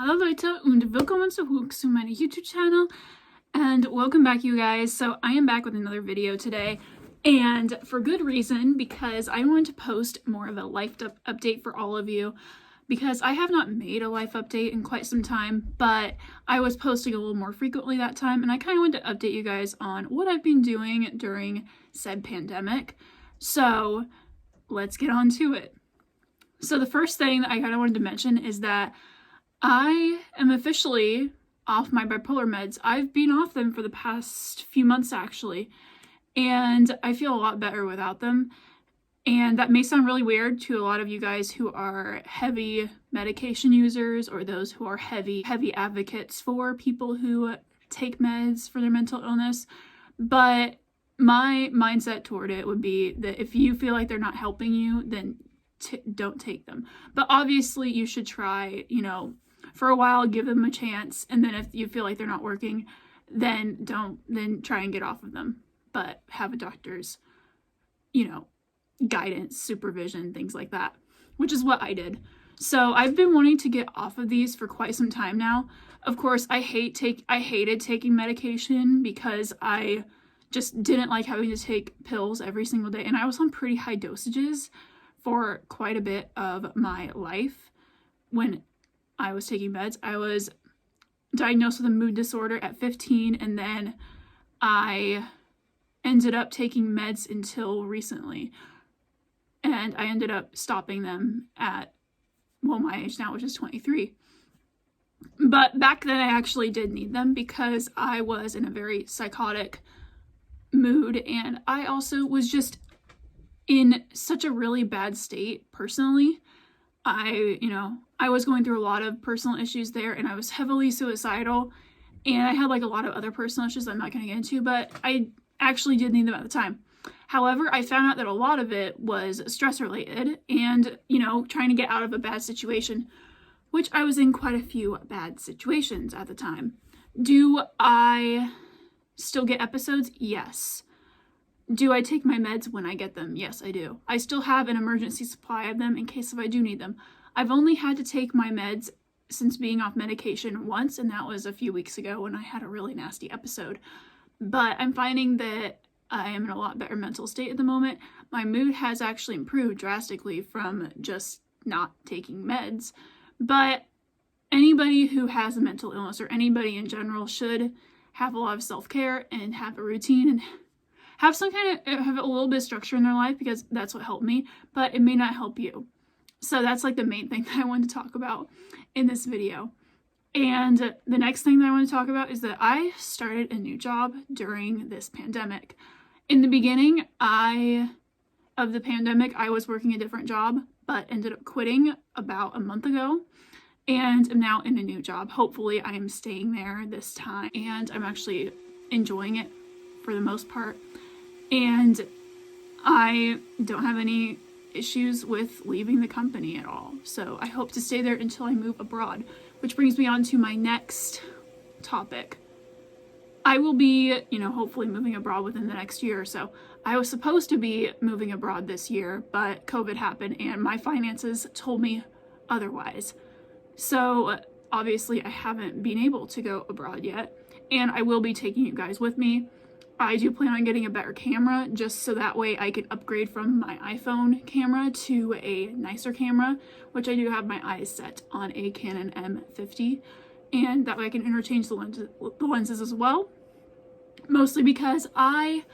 Hallo Leute und willkommen zurück zu meinem YouTube channel and welcome back you guys. So I am back with another video today and for good reason, because I wanted to post more of a life update for all of you, because I have not made a life update in quite some time, but I was posting a little more frequently that time and I kind of wanted to update you guys on what I've been doing during said pandemic. So let's get on to it. So the first thing that I kind of wanted to mention is that I am officially off my bipolar meds. I've been off them for the past few months actually, and I feel a lot better without them. And that may sound really weird to a lot of you guys who are heavy medication users or those who are heavy advocates for people who take meds for their mental illness, but my mindset toward it would be that if you feel like they're not helping you, then don't take them. But obviously you should try, for a while, give them a chance, and then if you feel like they're not working, then try and get off of them. But have a doctor's, guidance, supervision, things like that, which is what I did. So I've been wanting to get off of these for quite some time now. Of course, I hated taking medication because I just didn't like having to take pills every single day, and I was on pretty high dosages for quite a bit of my life when I was taking meds. I was diagnosed with a mood disorder at 15, and then I ended up taking meds until recently. And I ended up stopping them at, my age now, which is 23. But back then I actually did need them because I was in a very psychotic mood, and I also was just in such a really bad state personally. I was going through a lot of personal issues there, and I was heavily suicidal, and I had like a lot of other personal issues I'm not going to get into, but I actually did need them at the time. However, I found out that a lot of it was stress related and, trying to get out of a bad situation, which I was in quite a few bad situations at the time. Do I still get episodes? Yes. Do I take my meds when I get them? Yes, I do. I still have an emergency supply of them in case if I do need them. I've only had to take my meds since being off medication once, and that was a few weeks ago when I had a really nasty episode. But I'm finding that I am in a lot better mental state at the moment. My mood has actually improved drastically from just not taking meds. But anybody who has a mental illness, or anybody in general, should have a lot of self-care and have a routine and have have a little bit of structure in their life, because that's what helped me, but it may not help you. So that's like the main thing that I wanted to talk about in this video. And the next thing that I want to talk about is that I started a new job during this pandemic. In the beginning of the pandemic, I was working a different job, but ended up quitting about a month ago, and am now in a new job. Hopefully I am staying there this time, and I'm actually enjoying it for the most part. And I don't have any issues with leaving the company at all. So I hope to stay there until I move abroad, which brings me on to my next topic. I will be, hopefully moving abroad within the next year or so. I was supposed to be moving abroad this year, but COVID happened and my finances told me otherwise. So obviously I haven't been able to go abroad yet, and I will be taking you guys with me. I do plan on getting a better camera, just so that way I can upgrade from my iPhone camera to a nicer camera, which I do have my eyes set on a Canon M50, and that way I can interchange the lenses as well. Mostly because I've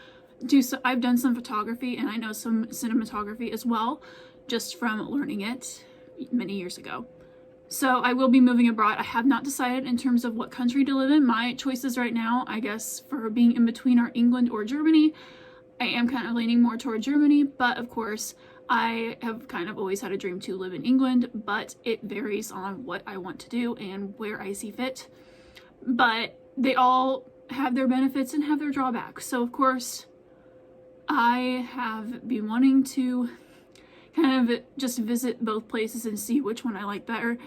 done some photography and I know some cinematography as well, just from learning it many years ago. So I will be moving abroad. I have not decided in terms of what country to live in. My choices right now, I guess, for being in between are England or Germany. I am kind of leaning more toward Germany, but of course I have kind of always had a dream to live in England, but it varies on what I want to do and where I see fit. But they all have their benefits and have their drawbacks. So of course I have been wanting to kind of just visit both places and see which one I like better.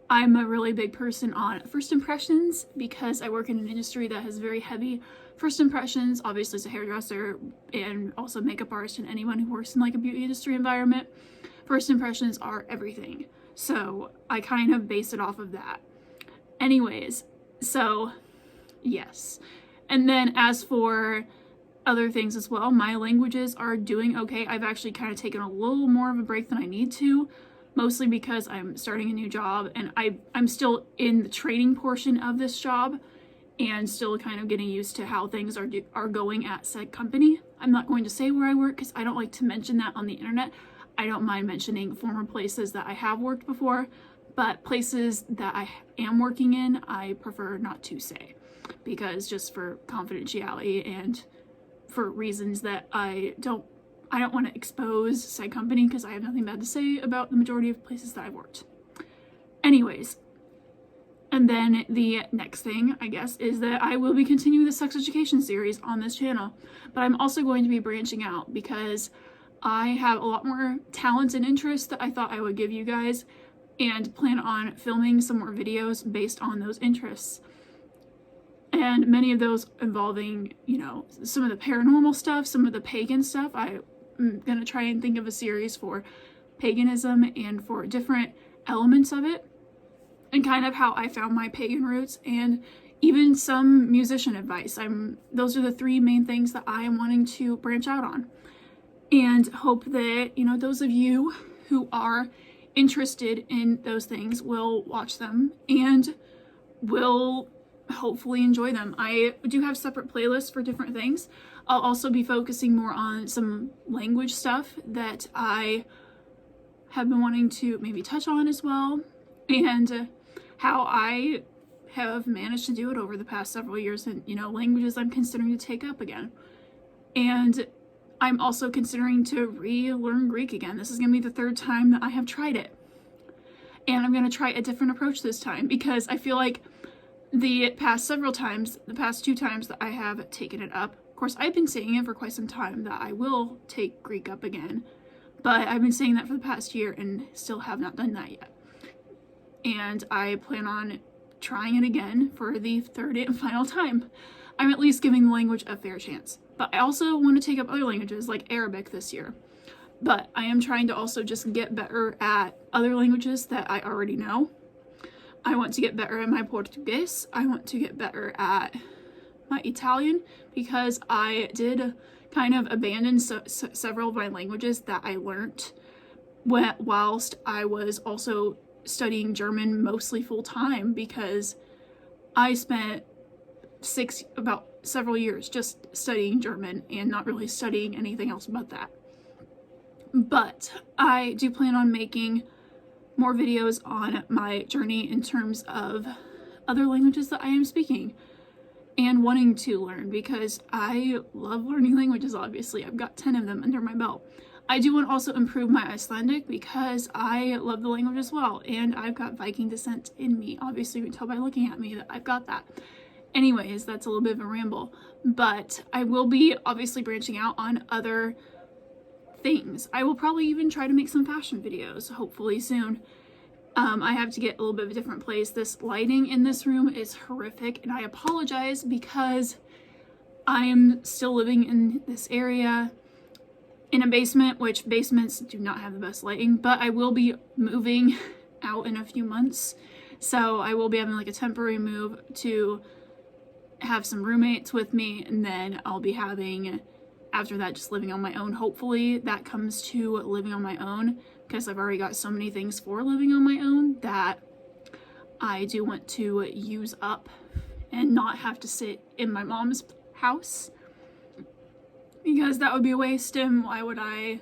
I'm a really big person on first impressions because I work in an industry that has very heavy first impressions. Obviously as a hairdresser and also makeup artist and anyone who works in like a beauty industry environment, first impressions are everything. So I kind of base it off of that. Anyways, so yes. And then as for other things as well, my languages are doing okay. I've actually kind of taken a little more of a break than I need to, mostly because I'm starting a new job and I'm still in the training portion of this job and still kind of getting used to how things are going at said company. I'm not going to say where I work because I don't like to mention that on the internet. I don't mind mentioning former places that I have worked before, but places that I am working in, I prefer not to say, because just for confidentiality and for reasons that I don't want to expose said company, because I have nothing bad to say about the majority of places that I've worked. Anyways, and then the next thing, I guess, is that I will be continuing the sex education series on this channel, but I'm also going to be branching out because I have a lot more talents and interests that I thought I would give you guys, and plan on filming some more videos based on those interests. And many of those involving, you know, some of the paranormal stuff, some of the pagan stuff. I'm going to try and think of a series for paganism and for different elements of it, and kind of how I found my pagan roots, and even some musician advice. Those are the three main things that I am wanting to branch out on, and hope that, you know, those of you who are interested in those things will watch them and will hopefully enjoy them. I do have separate playlists for different things. I'll also be focusing more on some language stuff that I have been wanting to maybe touch on as well, and how I have managed to do it over the past several years, and, you know, languages I'm considering to take up again. And I'm also considering to relearn Greek again. This is going to be the third time that I have tried it. And I'm going to try a different approach this time, because I feel like the past 2 times that I have taken it up, of course, I've been saying it for quite some time that I will take Greek up again, but I've been saying that for the past year and still have not done that yet. And I plan on trying it again for the third and final time. I'm at least giving the language a fair chance. But I also want to take up other languages like Arabic this year. But I am trying to also just get better at other languages that I already know. I want to get better at my Portuguese. I want to get better at my Italian, because I did kind of abandon several of my languages that I learned whilst I was also studying German mostly full time, because I spent several years just studying German and not really studying anything else but that. But I do plan on making more videos on my journey in terms of other languages that I am speaking and wanting to learn, because I love learning languages. Obviously, I've got 10 of them under my belt. I do want to also improve my Icelandic, because I love the language as well, and I've got Viking descent in me. Obviously, you can tell by looking at me that I've got that. Anyways, that's a little bit of a ramble, but I will be obviously branching out on other things. I will probably even try to make some fashion videos, hopefully soon. I have to get a little bit of a different place. This lighting in this room is horrific, and I apologize, because I am still living in this area in a basement, which basements do not have the best lighting, but I will be moving out in a few months, so I will be having like a temporary move to have some roommates with me, and then I'll be having, after that, just living on my own. Hopefully that comes to living on my own, because I've already got so many things for living on my own that I do want to use up and not have to sit in my mom's house, because that would be a waste, and why would I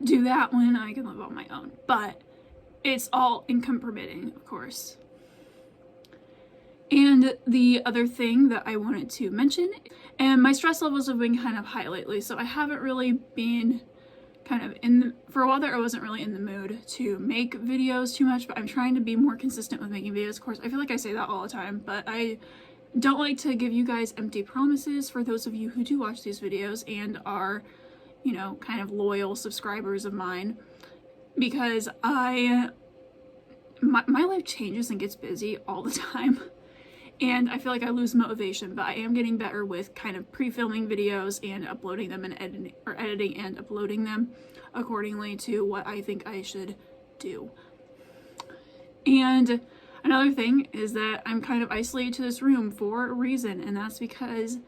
do that when I can live on my own? But it's all income permitting, of course. And the other thing that I wanted to mention, and my stress levels have been kind of high lately, so I haven't really been kind of for a while there, I wasn't really in the mood to make videos too much, but I'm trying to be more consistent with making videos. Of course, I feel like I say that all the time, but I don't like to give you guys empty promises for those of you who do watch these videos and are, you know, kind of loyal subscribers of mine, because my life changes and gets busy all the time. And I feel like I lose motivation, but I am getting better with kind of pre-filming videos and uploading them and editing and uploading them accordingly to what I think I should do. And Another thing is that I'm kind of isolated to this room for a reason, and that's because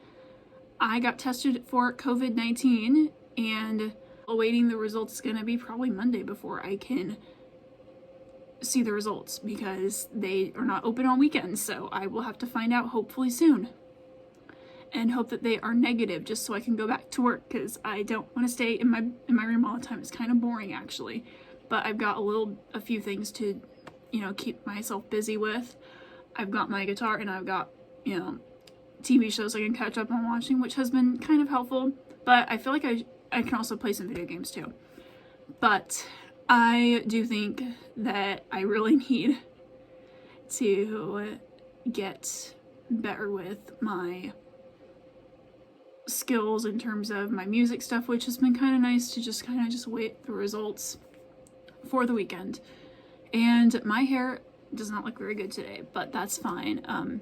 I got tested for COVID-19 and awaiting the results is going to be probably Monday before I can see the results because they are not open on weekends, so I will have to find out hopefully soon. And hope that they are negative just so I can go back to work because I don't want to stay in my room all the time. It's kind of boring actually. But I've got a few things to, keep myself busy with. I've got my guitar and I've got, TV shows I can catch up on watching, which has been kind of helpful. But I feel like I can also play some video games too. But I do think that I really need to get better with my skills in terms of my music stuff, which has been kind of nice to just wait the results for the weekend. And my hair does not look very good today, but that's fine.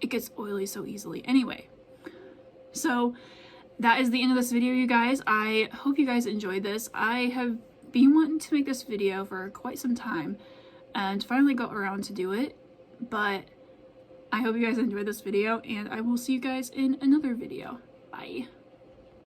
It gets oily so easily. Anyway, so that is the end of this video, you guys. I hope you guys enjoyed this. I have been wanting to make this video for quite some time and finally got around to do it, but I hope you guys enjoyed this video, and I will see you guys in another video. Bye.